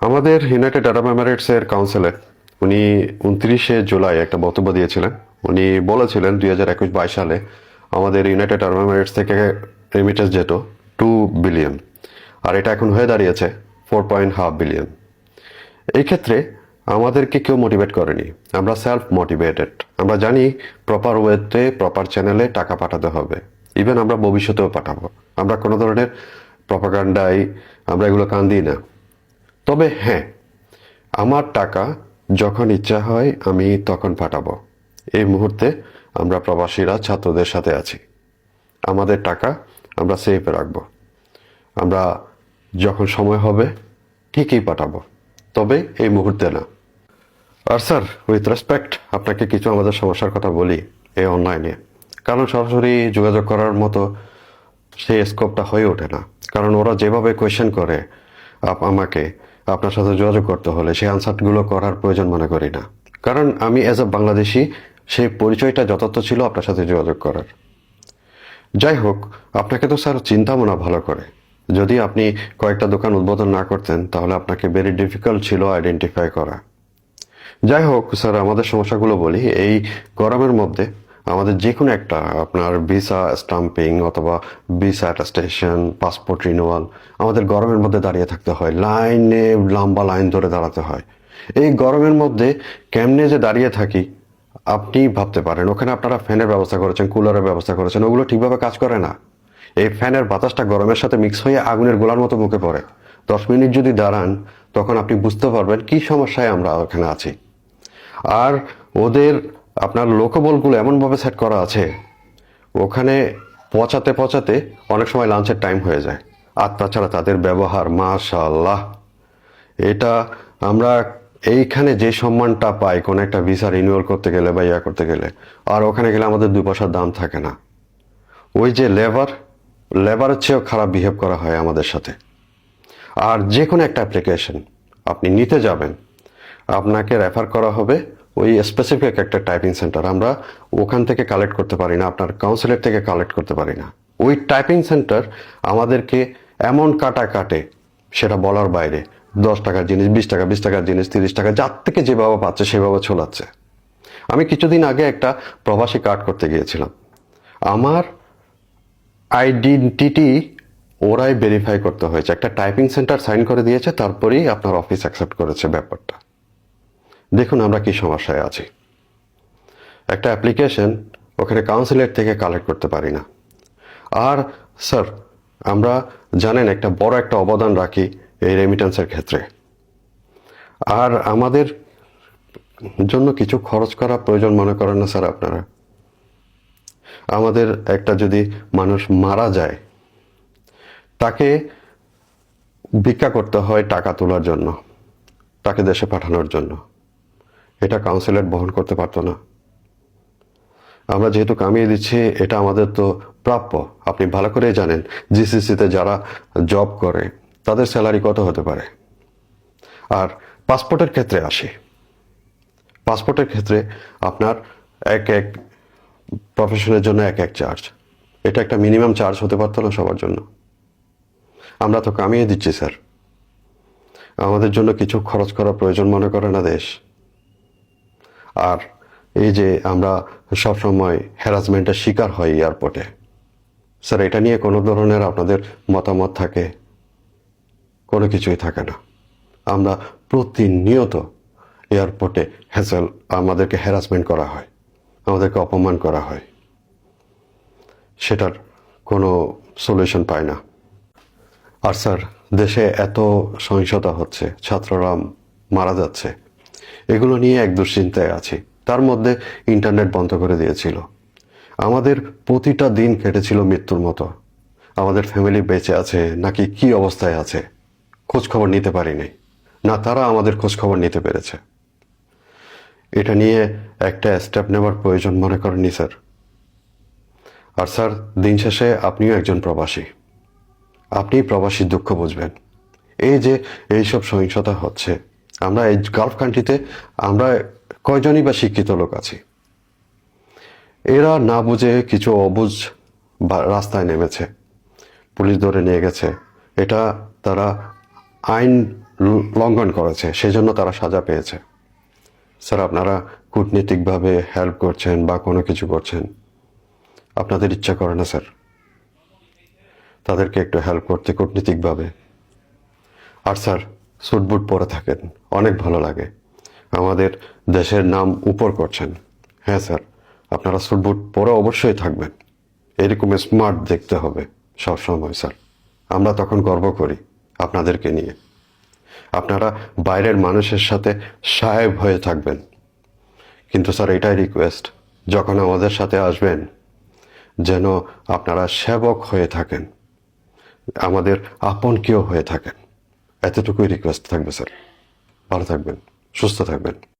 আমাদের ইউনাইটেড আরব এমিরেটসের কাউন্সিলে উনি 29শে জুলাই একটা বক্তব্য দিয়েছিলেন। উনি বলেছিলেন 2021-22 সালে আমাদের ইউনাইটেড আরব এমিরেটস থেকে রেমিটেন্স যেত 2 বিলিয়ন, আর এটা এখন হয়ে দাঁড়িয়েছে 4.5 বিলিয়ন। এই ক্ষেত্রে আমাদেরকে কেউ মোটিভেট করেনি, আমরা সেলফ মোটিভেটেড। আমরা জানি প্রপার ওয়েতে প্রপার চ্যানেলে টাকা পাঠাতে হবে, ইভেন আমরা ভবিষ্যতেও পাঠাবো। আমরা কোনো ধরনের প্রপাগান্ডায় আমরা এগুলো কান দিই না। তবে হ্যাঁ, আমার টাকা যখন ইচ্ছা হয় আমি তখন পাঠাবো। এই মুহূর্তে আমরা প্রবাসীরা ছাত্রদের সাথে আছি, আমাদের টাকা আমরা সেফে রাখবো। আমরা যখন সময় হবে ঠিকই পাঠাবো, তবে এই মুহূর্তে না। আর স্যার, উইথ রেসপেক্ট আপনাকে কিছু আমাদের সমস্যার কথা বলি এই অনলাইনে, কারণ সরাসরি যোগাযোগ করার মতো সেই স্কোপটা হয়ে ওঠে না। কারণ ওরা যেভাবে কোয়েশ্চেন করে আমাকে, আপনার সাথে যোগাযোগ করতে হলে সেই আনসারগুলো করার প্রয়োজন মনে করি না। কারণ আমি অ্যাজ এ বাংলাদেশি সেই পরিচয়টা যথার্থ ছিল আপনার সাথে যোগাযোগ করার। যাই হোক, আপনাকে তো স্যার চিন্তাও না ভালো করে। যদি আপনি কয়েকটা দোকান উদ্বোধন না করতেন তাহলে আপনাকে ভেরি ডিফিকাল্ট ছিল আইডেন্টিফাই করা। যাই হোক স্যার, আমাদের সমস্যাগুলো বলি। এই গরমের মধ্যে আমাদের যে কোনো একটা আপনার ভিসা স্টাম্পিং অথবা ভিসা অ্যাটাস্টেশন, পাসপোর্ট রিনিউয়াল, আমাদের গরমের মধ্যে দাঁড়িয়ে থাকতে হয়, লাইনে লম্বা লাইন ধরে দাঁড়াতে হয়। এই গরমের মধ্যে কেমনে যে দাঁড়িয়ে থাকি আপনি ভাবতে পারেন। ওখানে আপনারা ফ্যানের ব্যবস্থা করেছেন, কুলারের ব্যবস্থা করেছেন, ওগুলো ঠিকভাবে কাজ করে না। এই ফ্যানের বাতাসটা গরমের সাথে মিক্স হয়ে আগুনের গোলার মতো মুখে পড়ে। 10 মিনিট যদি দাঁড়ান তখন আপনি বুঝতে পারবেন কি সমস্যায় আমরা ওখানে আছি। আর ওদের আপনার লোকবলগুলো এমনভাবে সেট করা আছে, ওখানে পচাতে পচাতে অনেক সময় লাঞ্চের টাইম হয়ে যায়। আর তাছাড়া তাদের ব্যবহার মাশাআল্লাহ, এটা আমরা এইখানে যে সম্মানটা পাই কোনো একটা ভিসা রিনিউয়াল করতে গেলে বা ইয়া করতে গেলে, আর ওখানে গেলে আমাদের 2 পয়সার দাম থাকে না। ওই যে লেবারের চেয়েও খারাপ বিহেভ করা হয় আমাদের সাথে। আর যে কোনো একটা অ্যাপ্লিকেশন আপনি নিতে যাবেন, আপনাকে রেফার করা হবে ওই স্পেসিফিক একটা টাইপিং সেন্টার। আমরা ওখান থেকে কালেক্ট করতে পারি না, আপনার কাউন্সিলের থেকে কালেক্ট করতে পারি না। ওই টাইপিং সেন্টার আমাদেরকে এমন কাটে সেটা বলার বাইরে। 10 টাকার জিনিস 20 টাকা, 20 টাকার জিনিস 30 টাকা, যার থেকে যেভাবে পাচ্ছে সেভাবে ছোলাচ্ছে। আমি কিছুদিন আগে একটা প্রবাসী কার্ড করতে গিয়েছিলাম। আমার আইডেন্টিটি ওরাই ভেরিফাই করতে হয়েছে। একটা টাইপিং সেন্টার সাইন করে দিয়েছে, তারপরেই আপনার অফিস অ্যাকসেপ্ট করেছে ব্যাপারটা। দেখুন আমরা কি সমস্যায় আছি। একটা অ্যাপ্লিকেশন ওখানে কাউন্সিলের থেকে কালেক্ট করতে পারি না। আর স্যার, আমরা জানেন একটা বড় একটা অবদান রাখি এই রেমিটেন্সের ক্ষেত্রে। আর আমাদের জন্য কিছু খরচ করা প্রয়োজন মনে করেন না স্যার আপনারা? আমাদের একটা যদি মানুষ মারা যায়, তাকে ভিক্ষা করতে হয় টাকা তোলার জন্য, তাকে দেশে পাঠানোর জন্য। এটা কাউন্সিলেট বহন করতে পারতো না। আমরা যেহেতু কামিয়ে দিচ্ছি, এটা আমাদের তো প্রাপ্য। আপনি ভালো করেই জানেন জিসিসিতে যারা জব করে তাদের স্যালারি কত হতে পারে। আর পাসপোর্টের ক্ষেত্রে আসি। পাসপোর্টের ক্ষেত্রে আপনার এক এক প্রফেশনের জন্য এক এক চার্জ। এটা একটা মিনিমাম চার্জ হতে পারতো না সবার জন্য? আমরা তো কামিয়ে দিচ্ছি স্যার, আমাদের জন্য কিছু খরচ করা প্রয়োজন মনে করে না দেশ? আর এই যে আমরা সবসময় হ্যারাসমেন্টের শিকার হই এয়ারপোর্টে, স্যার এটা নিয়ে কোনো ধরনের আপনাদের মতামত থাকে? কোনো কিছুই থাকে না। আমরা প্রতিনিয়ত এয়ারপোর্টে আমাদেরকে হ্যারাসমেন্ট করা হয়, আমাদেরকে অপমান করা হয়, সেটার কোনো সলিউশন পাই না। আর স্যার, দেশে এত সহিংসতা হচ্ছে, ছাত্ররা মারা যাচ্ছে, এগুলো নিয়ে এক দুশ্চিন্তায় আছি। তার মধ্যে ইন্টারনেট বন্ধ করে দিয়েছিল। আমাদের প্রতিটা দিন কেটেছিল মৃত্যুর মতো। আমাদের ফ্যামিলি বেঁচে আছে নাকি কি অবস্থায় আছে খোঁজ খবর নিতে পারিনি, না তারা আমাদের খোঁজ খবর নিতে পেরেছে। এটা নিয়ে একটা স্টেপ নেওয়ার প্রয়োজন মনে করেননি স্যার? আর স্যার, দিন শেষে আপনিও একজন প্রবাসী, আপনি প্রবাসী দুঃখ বুঝবেন। এই যে এইসব সহিংসতা হচ্ছে, আমরা এই গালফ কান্ট্রিতে আমরা কয়জনই বা শিক্ষিত লোক আছি? এরা না বুঝে কিছু অবুঝ রাস্তায় নেমেছে, পুলিশ ধরে নিয়ে গেছে। এটা তারা আইন লঙ্ঘন করেছে, সেজন্য তারা সাজা পেয়েছে। স্যার, আপনারা কূটনীতিকভাবে হেল্প করছেন বা কোনো কিছু করছেন, আপনাদের ইচ্ছা করে না স্যার তাদেরকে একটু হেল্প করতে কূটনীতিকভাবে? আর স্যার, স্যুট বুট পরে থাকেন, অনেক ভালো লাগে, আমাদের দেশের নাম উপর করছেন। হ্যাঁ স্যার, আপনারা স্যুট বুট পরে অবশ্যই থাকবেন, এরকম স্মার্ট দেখতে হবে সব সময় স্যার। আমরা তখন গর্ব করি আপনাদেরকে নিয়ে। আপনারা বাইরের মানুষের সাথে সাহেব হয়ে থাকবেন, কিন্তু স্যার এটাই রিকোয়েস্ট, যখন আমাদের সাথে আসবেন যেন আপনারা সেবক হয়ে থাকেন, আমাদের আপন কেউ হয়ে থাকেন, এতটুকুই রিকোয়েস্ট থাকবে স্যার। ভালো থাকবেন, সুস্থ থাকবেন।